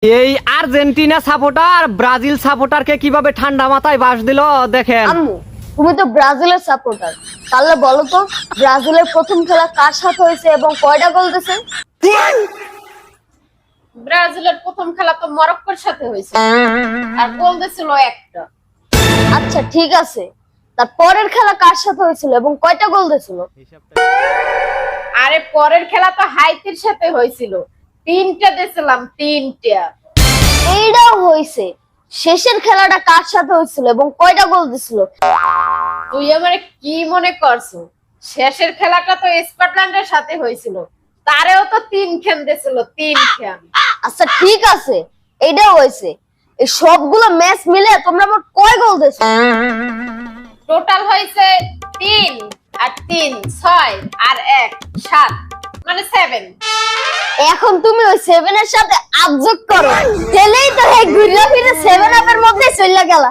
এই Argentina supporter Brazil সাপোর্টারকে কিভাবে ঠান্ডা মাথায় বাস দিল দেখেন। আম্মু, তুমি তো ব্রাজিলের সাপোর্টার, তাহলে বলো তো ব্রাজিলের প্রথম খেলা কার সাথে হয়েছে এবং কয়টা গোল দিয়েছে? ব্রাজিলের প্রথম খেলা তো মরক্কোর সাথে হয়েছে, আর গোল দিয়েছিল একটা। আচ্ছা ঠিক আছে, তার পরের খেলা কার সাথে হয়েছিল এবং কয়টা গোল দিয়েছিল? আরে পরের খেলা তো হাইতির সাথে হয়েছিল, তিনটা দিয়েছিলাম, তিনটা। এইটাও হয়েছে। শেষের খেলাটা কার সাথে হয়েছিল এবং কয়টা গোল দিয়েছিল? তুই আমারে কি মনে করছো? শেষের খেলাটা তো স্কটল্যান্ডের সাথে হয়েছিল, তারেও তো তিন খেন দিয়েছিল, তিন খেন। আচ্ছা ঠিক আছে, এইটাও হয়েছে। এই সবগুলো ম্যাচ মিলে তোমরা মোট কয় গোল দিয়েছো? টোটাল হয়েছে 3 আর 3 6 আর 1 7, মানে 7। এখন তুমি ওই 7 এর সাথে যোগ করো, তাহলেই তো এই ঘুরে ফিরে 7 আপের মধ্যে চলে গেল।